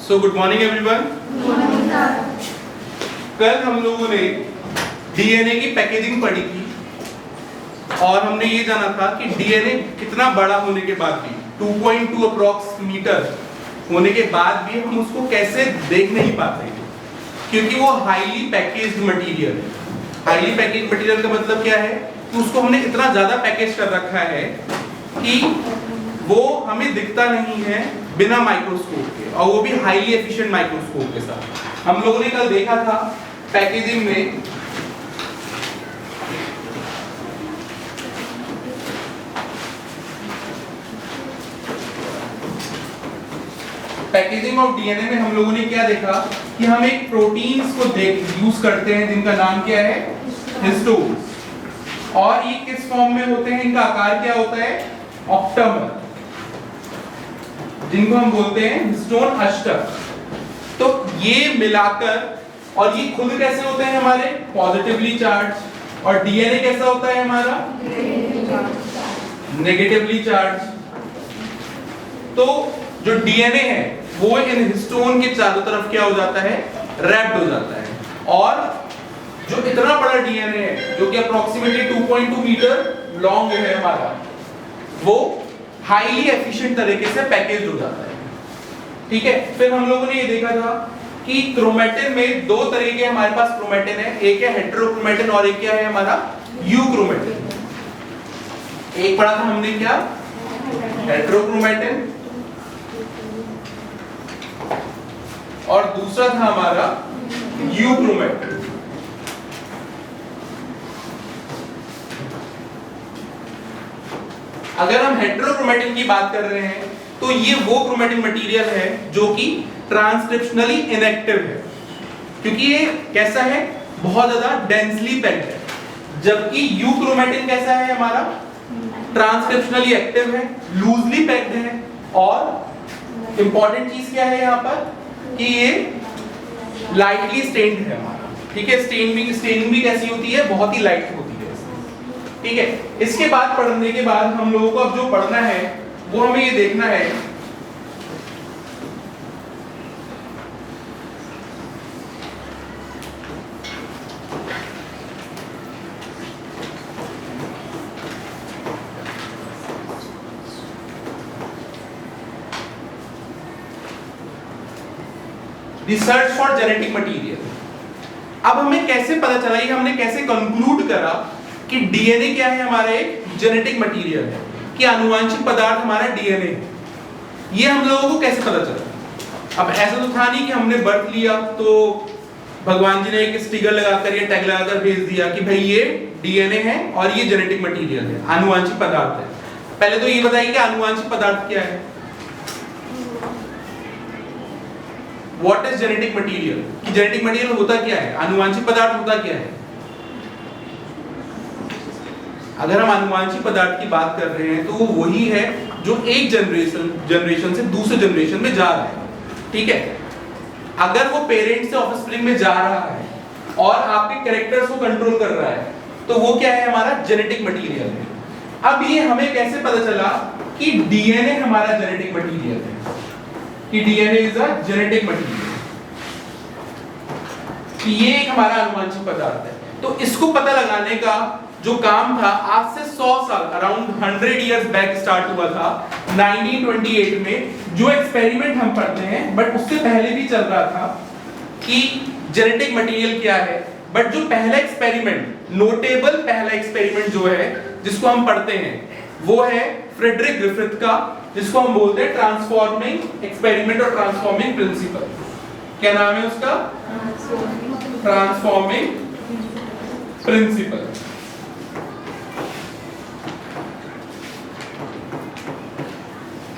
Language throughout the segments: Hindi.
So good morning everyone. कल हम लोगों ने डीएनए की पैकेजिंग पढ़ी थी और हमने ये जाना था कि डीएनए कितना बड़ा होने के बाद भी 2.2 अप्रॉक्स मीटर होने के बाद भी हम उसको कैसे देख नहीं पाते हैं, क्योंकि वो हाईली पैकेज्ड मटेरियल है। हाईली पैकेज्ड मटेरियल का मतलब क्या है कि उसको हमने इतना ज्यादा पैकेज कर रखा है कि वो हमें दिखता नहीं है बिना माइक्रोस्कोप के, और वो भी हाईली एफिशिएंट माइक्रोस्कोप के साथ। हम लोगों ने कल देखा था पैकेजिंग में पैकेजिंग ऑफ डीएनए में हम लोगों ने क्या देखा कि हम एक प्रोटीन्स को यूज करते हैं जिनका नाम क्या है, हिस्टोन्स, और ये किस फॉर्म में होते हैं, इनका आकार क्या होता है, ऑक्टामर, जिनको हम बोलते हैं हिस्टोन अष्टक। तो ये मिलाकर, और ये खुद कैसे होते हैं हमारे, पॉजिटिवली चार्ज, और डीएनए कैसा होता है हमारा, नेगेटिवली चार्ज। तो जो डीएनए है वो इन हिस्टोन के चारों तरफ क्या हो जाता है, रैप्ड हो जाता है, और जो इतना बड़ा डीएनए है जो कि अप्रोक्सीमेटली 2.2 मीटर लॉन्ग है हमारा, वो हाईली एफिशिएंट तरीके से पैकेज हो जाता है। ठीक है, फिर हम लोगों ने ये देखा था कि क्रोमेटिन में दो तरह के हमारे पास क्रोमेटिन है, एक है हेटेरोक्रोमेटिन और एक क्या है हमारा, यूक्रोमेटिन। एक पढ़ा था हमने क्या, हेटेरोक्रोमेटिन, और दूसरा था हमारा यूक्रोमेटिन। अगर हम हेटेरोक्रोमेटिन की बात कर रहे हैं तो ये वो क्रोमेटिन मटेरियल है जो कि ट्रांसक्रिप्शनली इनएक्टिव है, क्योंकि ये कैसा है, बहुत ज्यादा डेंसली पैक्ड है, जबकि यूक्रोमेटिन कैसा है हमारा, ट्रांसक्रिप्शनली एक्टिव है, लूजली पैक्ड है, और इंपॉर्टेंट चीज क्या है यहाँ पर कि ये लाइटली स्टेन्ड है हमारा। ठीक है, स्टेनिंग भी कैसी होती है, बहुत ही लाइट होती है। ठीक है, इसके बाद पढ़ने के बाद हम लोगों को अब जो पढ़ना है वो हमें ये देखना है रिसर्च फॉर जेनेटिक मटेरियल। अब हमें कैसे पता चला, ये हमने कैसे कंक्लूड करा कि डीएनए क्या है, हमारा एक जेनेटिक मटेरियल है, कि आनुवंशिक पदार्थ हमारा डीएनए है। ये हम लोगों को कैसे पता चला? अब ऐसा तो था नहीं कि हमने बर्थ लिया तो भगवान जी ने एक स्टिकर लगाकर या टैग लगाकर भेज दिया कि भाई ये डीएनए है और ये जेनेटिक मटेरियल है, आनुवंशिक पदार्थ है। पहले तो ये बताइए कि आनुवंशिक पदार्थ क्या है, व्हाट इज जेनेटिक मटेरियल, कि जेनेटिक मटेरियल होता क्या है, आनुवंशिक पदार्थ होता क्या है। अगर हम आनुवंशिक पदार्थ की बात कर रहे हैं तो वो वही है जो एक जनरेशन से दूसरे जनरेशन में जा रहा है। ठीक है, अगर वो पेरेंट से ऑफस्प्रिंग में जा रहा है और आपके कैरेक्टर्स को कंट्रोल कर रहा है तो वो क्या है, हमारा जेनेटिक मटेरियल है। अब ये हमें कैसे पता चला कि डीएनए हमारा जेनेटिक मटेरियल है, कि DNA is a genetic material, कि ये एक हमारा आनुवंशिक पदार्थ है। तो इसको पता लगाने का जो काम था आज से 100 साल, अराउंड 100 इयर्स बैक स्टार्ट हुआ था 1928 में। जो एक्सपेरिमेंट हम पढ़ते हैं, बट उससे पहले भी चल रहा था कि जेनेटिक मटेरियल क्या है। बट जो पहला एक्सपेरिमेंट, नोटेबल पहला एक्सपेरिमेंट जो है जिसको हम पढ़ते हैं वो है फ्रेडरिक ग्रिफिथ का, जिसको हम बोलते हैं ट्रांसफॉर्मिंग एक्सपेरिमेंट और ट्रांसफॉर्मिंग प्रिंसिपल। क्या नाम है उसका, ट्रांसफॉर्मिंग प्रिंसिपल।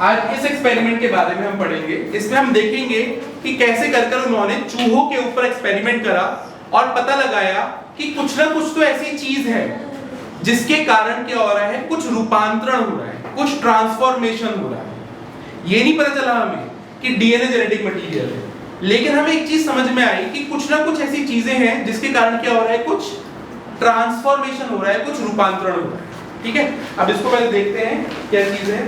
आज इस एक्सपेरिमेंट के बारे में हम पढ़ेंगे। इसमें हम देखेंगे कि कैसे कर उन्होंने चूहों के ऊपर एक्सपेरिमेंट करा और पता लगाया कि कुछ ना कुछ तो ऐसी चीज है जिसके कारण क्या हो रहा है, कुछ रूपांतरण हो रहा है, कुछ ट्रांसफॉर्मेशन हो रहा है। ये नहीं पता चला हमें कि डीएनए जेनेटिक मटेरियल है, लेकिन हमें एक चीज समझ में आई कि कुछ ना कुछ ऐसी चीजें हैं जिसके कारण क्या हो रहा है, कुछ ट्रांसफॉर्मेशन हो रहा है, कुछ रूपांतरण हो रहा है। ठीक है, अब इसको पहले देखते हैं क्या चीज है।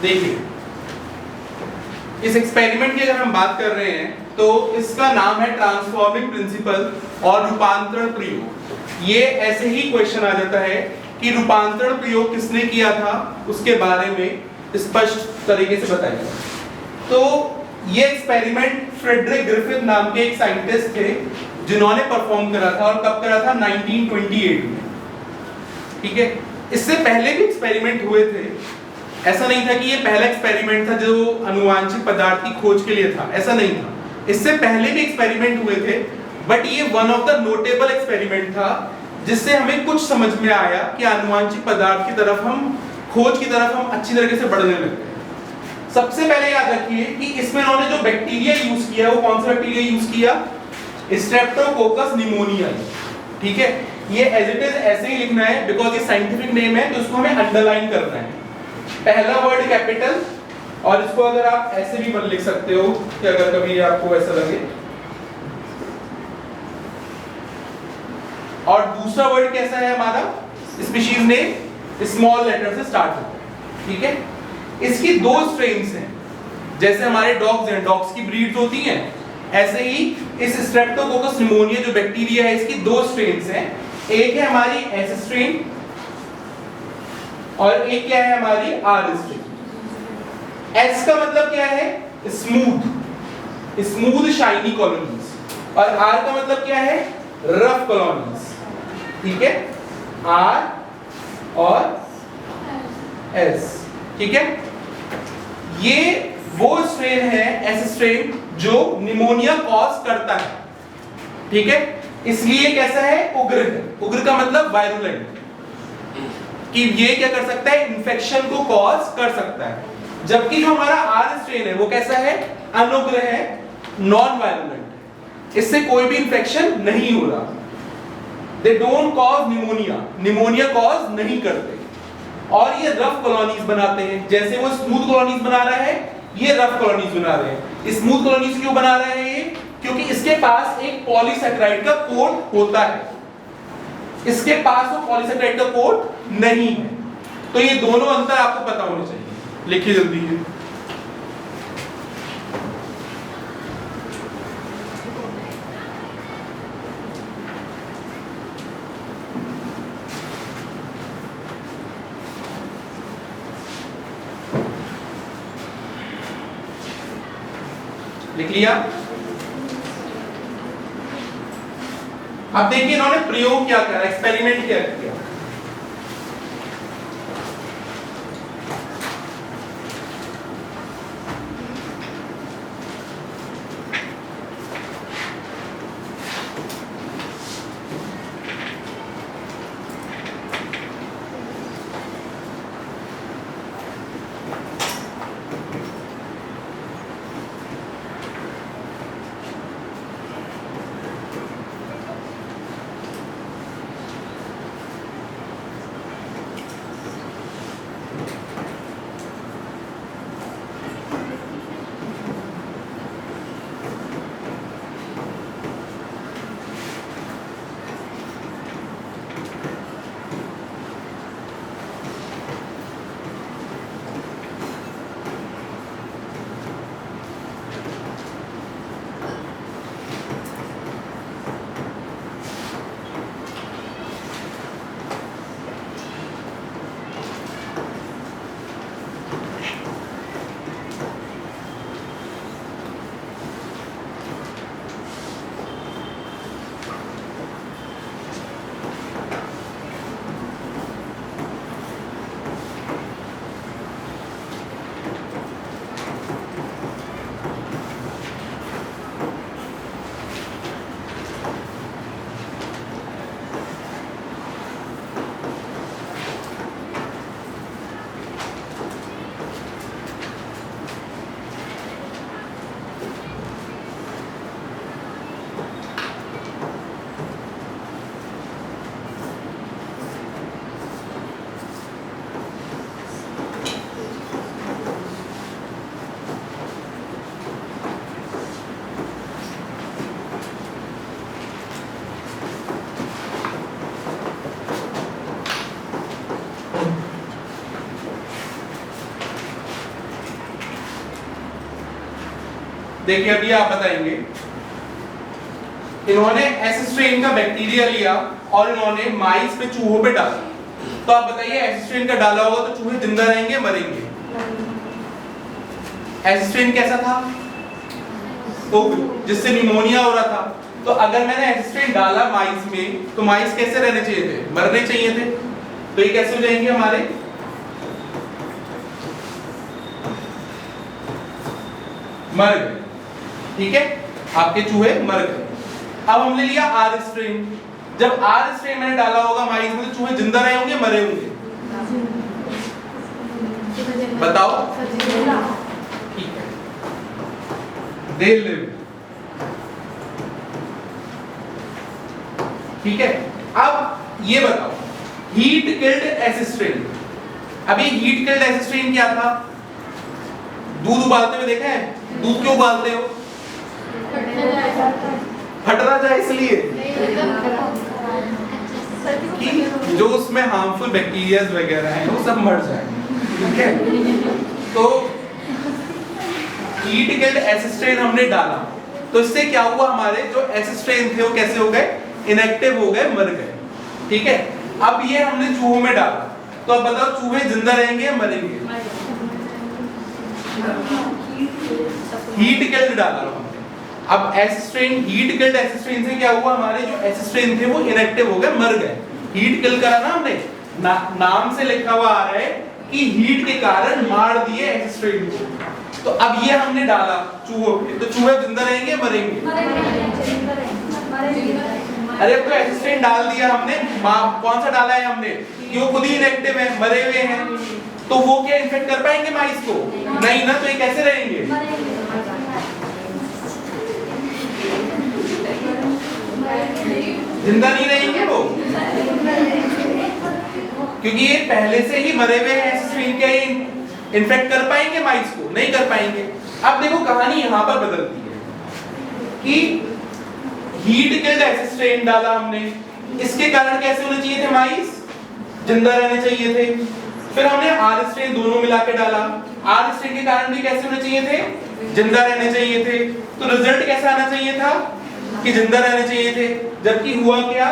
देखिए, इस एक्सपेरिमेंट की अगर हम बात कर रहे हैं तो इसका नाम है ट्रांसफॉर्मिंग प्रिंसिपल और रूपांतरण प्रयोग। ये ऐसे ही क्वेश्चन आ जाता है कि रूपांतरण प्रयोग किसने किया था उसके बारे में स्पष्ट तरीके से बताइए। तो ये एक्सपेरिमेंट फ्रेडरिक ग्रिफिथ नाम के एक साइंटिस्ट थे जिन्होंने परफॉर्म करा था, और कब करा था? 1928 में। ठीक है, इससे पहले भी एक्सपेरिमेंट हुए थे। ऐसा नहीं था कि ये पहला एक्सपेरिमेंट था जो अनुवांशिक पदार्थ की खोज के लिए था, ऐसा नहीं था। इससे पहले भी एक्सपेरिमेंट हुए थे, बट ये one of the notable experiment था जिससे हमें कुछ समझ में आया कि अनुवांशिक पदार्थ की तरफ हम खोज की तरफ हम अच्छी तरीके से बढ़ने लगे। सबसे पहले याद रखिए कि इसमें उन्होंने जो बैक्टीरिया यूज किया वो कौन सा बैक्टीरिया यूज किया? Streptococcus pneumonia. ठीक है, ये एज इट इज ऐसे ही लिखना है बिकॉज ये साइंटिफिक नेम है, तो इसको हमें अंडरलाइन करना है। पहला वर्ड कैपिटल, और इसको अगर आप ऐसे भी लिख सकते हो कि अगर कभी आपको ऐसा लगे। और दूसरा वर्ड कैसा है हमारा? स्पीशीज नेम स्मॉल लेटर से स्टार्ट होता है। ठीक है, इसकी दो स्ट्रेन्स हैं। जैसे हमारे डॉग्स हैं, डॉग्स की ब्रीड्स होती हैं, ऐसे ही इस स्ट्रेप्टोकोकस निमोनिया जो बैक्टीरिया है इसकी दो स्ट्रेन्स हैं। एक है हमारी एस स्ट्रेन और एक क्या है हमारी आर स्ट्रेन। एस का मतलब क्या है? स्मूथ, स्मूथ शाइनी कॉलोनीज, और आर का मतलब क्या है? Rough colonies. ठीक है, आर और एस। ठीक है, ये वो स्ट्रेन है एस स्ट्रेन जो निमोनिया कॉज करता है। ठीक है, इसलिए कैसा है? उग्र है। उग्र का मतलब वायरुलेंट, कि ये क्या कर सकता है? इन्फेक्शन को कॉज कर सकता है। जबकि जो हमारा आर स्ट्रेन है वो कैसा है? अनुग्र है, नॉन वायरुलेंट, इससे कोई भी इन्फेक्शन नहीं हो रहा। They don't cause pneumonia, pneumonia cause नहीं करते, और ये रफ कॉलोनीज बनाते हैं। जैसे वो स्मूथ कॉलोनीज बना रहा है, ये रफ कॉलोनीज बना रहे हैं। स्मूथ कॉलोनीज क्यों बना रहे हैं ये? क्योंकि इसके पास एक पॉलीसेकेराइड का कोट होता है, इसके पास वो पॉलीसेकेराइड का कोट नहीं है। तो ये दोनों अंतर आपको पता होने चाहिए। लिखिए जल्दी है। लिख लिया? अब देखिए इन्होंने प्रयोग क्या करा, एक्सपेरिमेंट क्या किया। देखिए अभी आप बताएंगे, इन्होंने एस स्ट्रेन का बैक्टीरिया लिया और इन्होंने माइस पे चूहों पे डाला। तो आप बताइए एस स्ट्रेन का डाला होगा तो चूहे जिंदा रहेंगे मरेंगे? एस स्ट्रेन कैसा था? तो जिससे निमोनिया हो रहा था। तो अगर मैंने एस स्ट्रेन डाला माइस में तो माइस कैसे रहने चाहिए थे? मरने चाहिए थे। तो ये कैसे हो जाएंगे हमारे? मर गए। ठीक है, आपके चूहे मर गए। अब हमने लिया आर स्ट्रेन। जब आर स्ट्रेन मैंने डाला होगा माइस में तो चूहे जिंदा रहे होंगे मरे होंगे? बताओ। ठीक है, दे लिव। ठीक है, अब ये बताओ हीट किल्ड एस स्ट्रेन। अभी हीट किल्ड एस स्ट्रेन क्या था? दूध उबालते हुए देखा है? दूध क्यों उबालते हो? फट ना जाए इसलिए कि जो उसमें हार्मफुल बैक्टीरिया वगैरह हैं वो सब मर जाए। ठीक है, तो हीट किल्ड एस स्ट्रेन हमने डाला तो इससे क्या हुआ? हमारे जो एस स्ट्रेन थे वो कैसे हो गए? इनएक्टिव हो गए, मर गए। ठीक है, अब ये हमने चूहों में डाला तो अब बताओ चूहे जिंदा रहेंगे या मरेंगे? हीट किल्ड डाला हमने। अब S strain, heat killed S strain से क्या हुआ? हमारे जो एस स्ट्रेन थे वो इनएक्टिव हो गए, मर गए। हीट किल करा ना हमने, नाम से लिखा हुआ आ रहा है कि हीट के कारण मार दिए एस स्ट्रेन को। तो अब ये हमने डाला चूहों पे, तो चूहे जिंदा रहेंगे मरेंगे? अरे अब तो एस स्ट्रेन डाल दिया हमने, कौन सा डाला है हमने? कि वो खुद ही इनएक्टिव है, मरे हुए हैं, तो वो क्या इन्फेक्ट कर पाएंगे माइस को? नहीं ना, तो ये कैसे रहेंगे? जिंदा नहीं रहेंगे वो, क्योंकि ये पहले से ही मरे हुए हैं। स्ट्रेन क्या इन्फेक्ट कर पाएंगे माइस को? नहीं कर पाएंगे। अब देखो कहानी यहां पर बदलती है कि हीट किल्ड ऐसे स्ट्रेन डाला हमने, इसके कारण कैसे होने चाहिए थे माइस? जिंदा रहने चाहिए थे। फिर हमने आर स्ट्रेन दोनों मिला के डाला, आर स्ट्रेन के कारण भी कैसे होने चाहिए थे? जिंदा रहने चाहिए थे। तो रिजल्ट कैसा आना चाहिए था? कि जिंदा रहने चाहिए थे। जबकि हुआ क्या?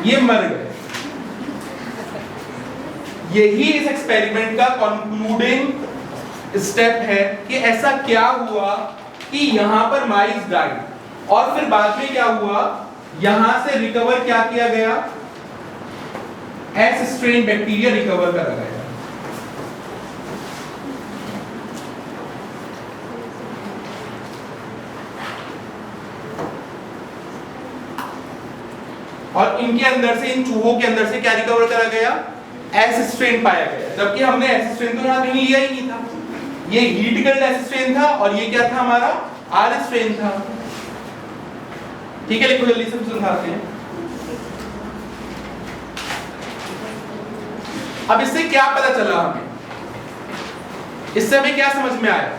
ये मर गए। यही इस एक्सपेरिमेंट का कंक्लूडिंग स्टेप है कि ऐसा क्या हुआ कि यहां पर माइस डाइड और फिर बाद में क्या हुआ, यहां से रिकवर क्या किया गया? एस स्ट्रेन बैक्टीरिया रिकवर करा गया। और इनके अंदर से, इन चूहों के अंदर से क्या रिकवर करा गया? एस स्ट्रेन पाया गया। जबकि हमने एस स्ट्रेन तो यहां कहीं लिया ही नहीं था। ये हीट किल्ड एस स्ट्रेन था और ये क्या था हमारा? आर स्ट्रेन था। ठीक है, लिखो जल्दी से समझाते हैं। अब इससे क्या पता चला हमें? इससे हमें क्या समझ में आया?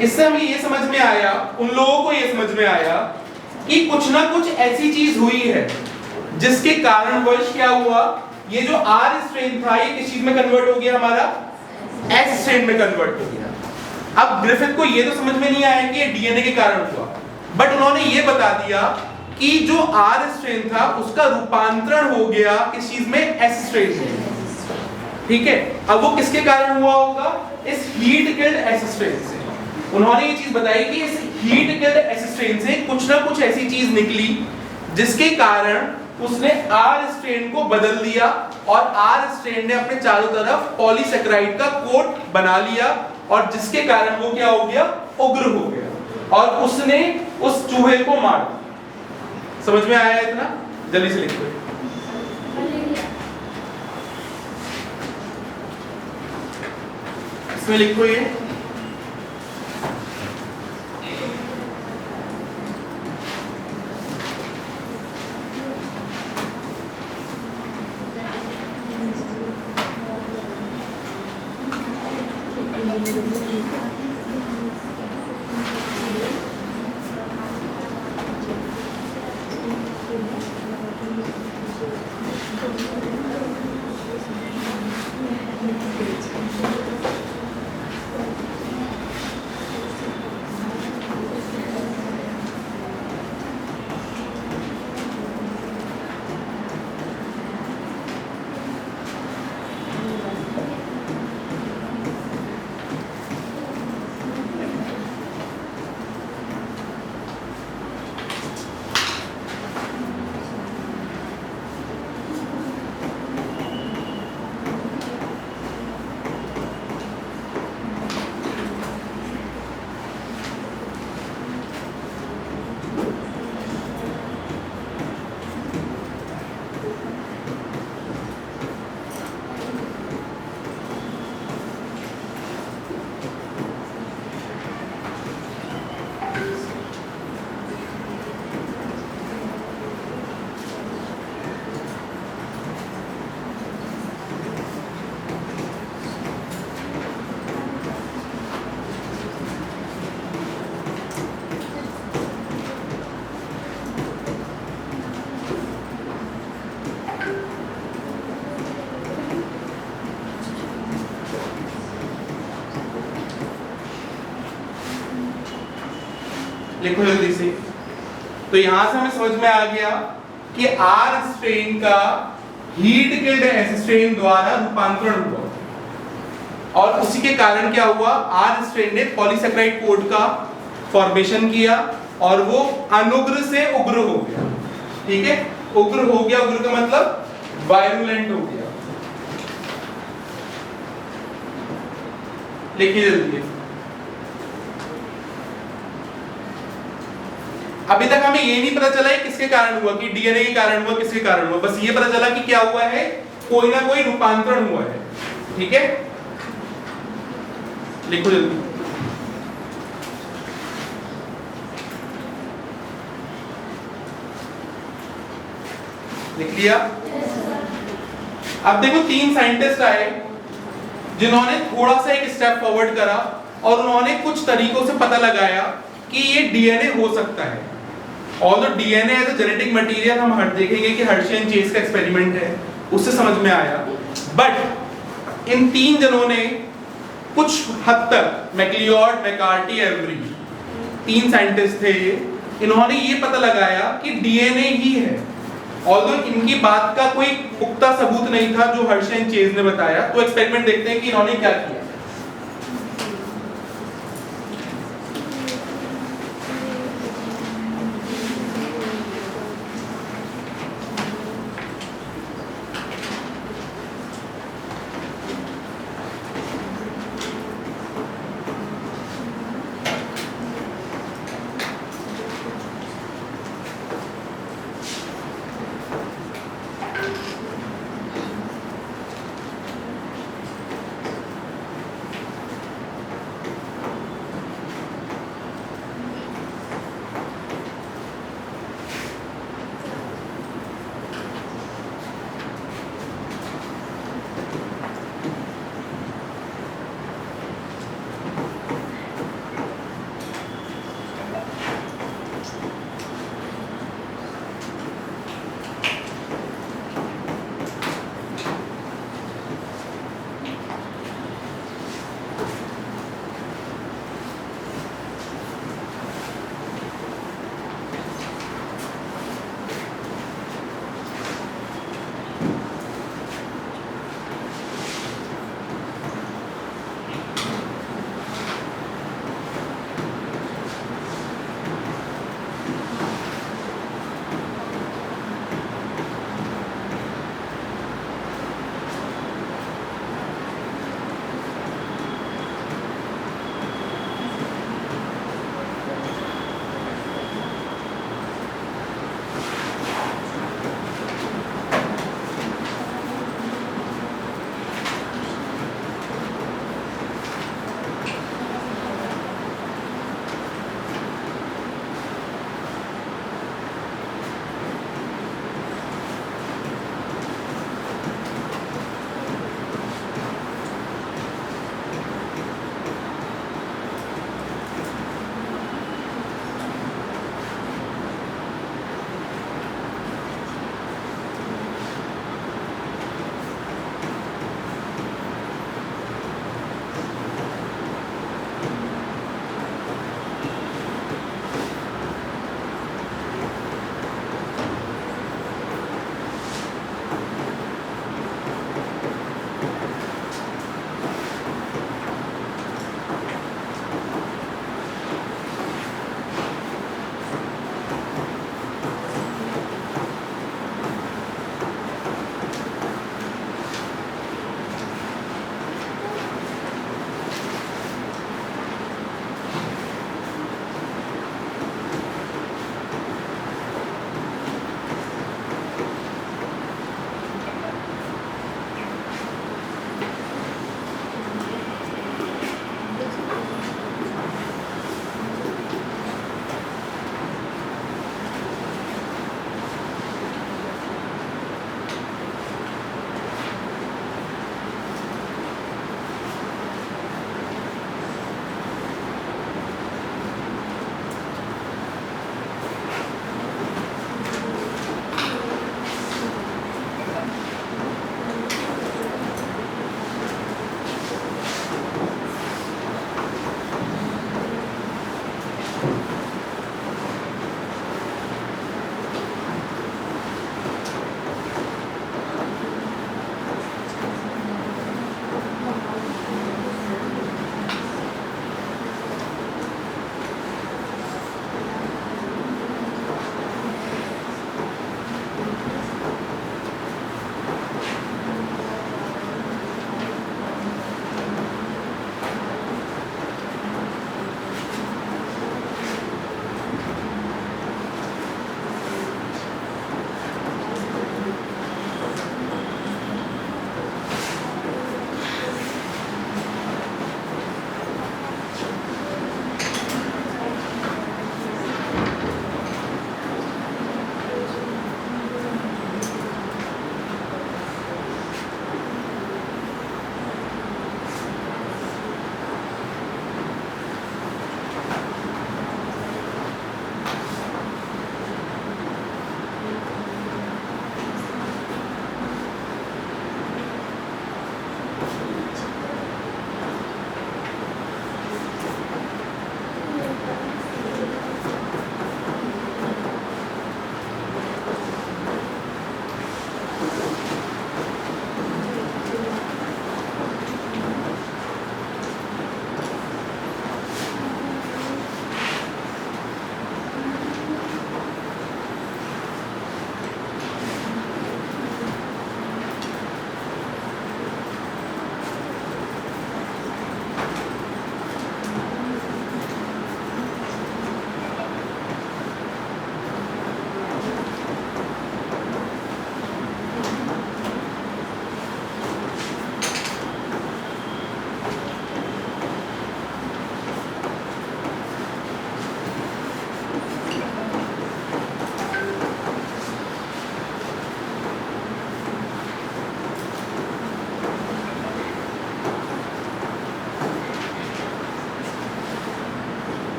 इससे हमें ये समझ में आया, उन लोगों को ये समझ में आया कि कुछ ना कुछ ऐसी चीज हुई है जिसके कारणवश क्या हुआ, ये जो आर स्ट्रेन था ये किस चीज में कन्वर्ट हो गया? हमारा एस स्ट्रेन में कन्वर्ट हो गया। अब ग्रिफिथ को ये तो समझ में नहीं आया कि ये डीएनए के कारण हुआ, बट उन्होंने ये बता दिया कि जो आर स्ट्रेन था उसका रूपांतरण हो गया किस चीज में? एस स्ट्रेन में। ठीक है, अब वो किसके कारण हुआ होगा? इस हीट किल्ड एस स्ट्रेन से। उन्होंने ये चीज बताई कि इस हीट किल्ड एस स्ट्रेन से कुछ ना कुछ ऐसी चीज निकली जिसके कारण उसने आर स्ट्रेन को बदल दिया और आर स्ट्रेन ने अपने चारों तरफ पॉलीसेकेराइड का कोट बना लिया और जिसके कारण वो क्या हो गया? उग्र हो गया और उसने उस चूहे को मार दिया। समझ में आया इतना? जल्दी से लिखो। इसमें लिखो ये लिखो जल्दी से। तो यहां से हमें समझ में आ गया कि आर स्ट्रेन का हीट किल्ड एस स्ट्रेन द्वारा रूपांतरण हुआ और उसी के कारण क्या हुआ? आर स्ट्रेन ने पॉलीसेकेराइड कोट का फॉर्मेशन किया और वो अनुग्र से उग्र हो गया। ठीक है, उग्र हो गया, उग्र का मतलब वायरुलेंट हो गया। लिखिए जल्दी। अभी तक हमें ये नहीं पता चला है किसके कारण हुआ, कि डीएनए के कारण हुआ, किसके कारण हुआ, बस ये पता चला कि क्या हुआ है, कोई ना कोई रूपांतरण हुआ है। ठीक है, लिखो जल्दी। लिख लिया? अब देखो 3 साइंटिस्ट आए जिन्होंने थोड़ा सा एक स्टेप फॉरवर्ड करा और उन्होंने कुछ तरीकों से पता लगाया कि ये डीएनए हो सकता है। Although DNA as a genetic material हम हर देखेंगे कि हर्शी एंड चेज का एक्सपेरिमेंट है, उससे समझ में आया। बट इन 3 जनों ने कुछ हद तक, मैक्लियोड, मैकार्टी, एवरी, 3 साइंटिस्ट थे ये, इन्होंने ये पता लगाया कि डीएनए ही है। ऑल्दो इनकी बात का कोई पुख्ता सबूत नहीं था जो हर्शी एंड चेज ने बताया। तो एक्सपेरिमेंट देखते हैं कि इन्होंने क्या किया।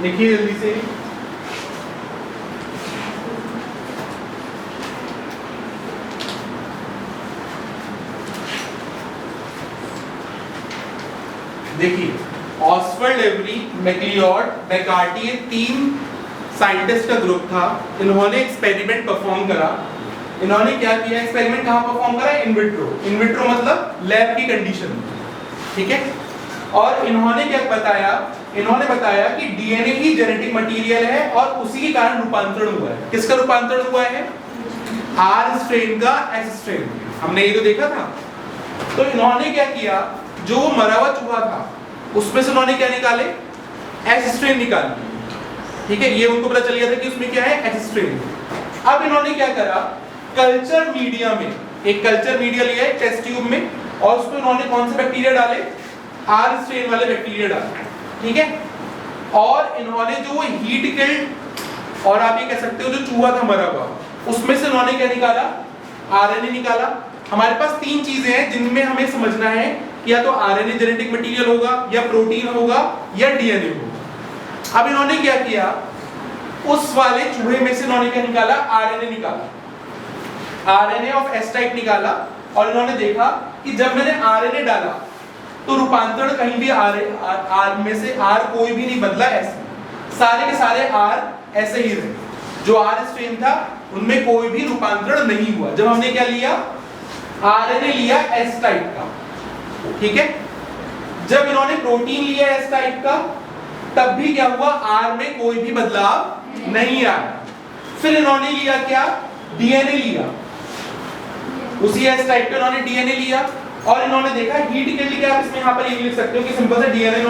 लिखिए जल्दी से। देखिए, ऑसवर्ल्ड एवरी, मैक्लियोड, मैकार्टी, ये 3 साइंटिस्ट का ग्रुप था। इन्होंने एक्सपेरिमेंट परफॉर्म करा। इन्होंने क्या किया? एक्सपेरिमेंट कहाँ परफॉर्म करा? In vitro. इन विट्रो मतलब लैब की कंडीशन, ठीक है। और इन्होंने क्या बताया? इन्होंने बताया कि डीएनए ही जेनेटिक मटेरियल है और उसी के कारण रूपांतरण हुआ है। किसका रूपांतरण हुआ है? आर स्ट्रेन का एस स्ट्रेन। हमने ये तो देखा था। तो इन्होंने क्या किया? जो मरा हुआ चूहा था उसमें से उन्होंने क्या निकाले? एस स्ट्रेन निकाली, ठीक है। ये उनको पता चल गया था कि उसमें क्या है? S strain. अब इन्होंने क्या करा? कल्चर मीडिया में, एक कल्चर मीडिया लिया है टेस्ट ट्यूब में, और उसमें उन्होंने कौन से बैक्टीरिया डाले? आर स्ट्रेन वाले बैक्टीरिया डाले, ठीक है। और इन्होंने जो हीट किल्ड, और आप ये कह सकते हो जो चूहा था मरा हुआ, उसमें से उन्होंने क्या निकाला? आरएनए निकाला। हमारे पास 3 चीजें हैं जिनमें हमें समझना है कि या तो आरएनए जेनेटिक मटेरियल होगा, या प्रोटीन होगा, या डीएनए होगा। अब इन्होंने क्या किया? उस वाले चूहे में से इन्होंने क्या निकाला? आरएनए निकाला, आरएनए ऑफ एस टाइप निकाला। और इन्होंने देखा कि जब मैंने आरएनए डाला तो रूपांतरण कहीं भी आर में से आर कोई भी नहीं बदला, ऐसे सारे के सारे आर ऐसे ही रहे। जो आर स्ट्रेन था उनमें कोई भी रूपांतरण नहीं हुआ। जब हमने क्या लिया? आरएनए लिया एस टाइप का, ठीक है। जब इन्होंने प्रोटीन लिया एस टाइप का, तब भी क्या हुआ? आर में कोई भी बदलाव नहीं आया। फिर इन्होंने लिया क्या? डीएनए लिया, उसी एस टाइप का इन्होंने डीएनए लिया, और इन्होंने देखा हीट के लिए। आप इसमें यहाँ पर ये लिख सकते हो कि सिंपल से डीएनए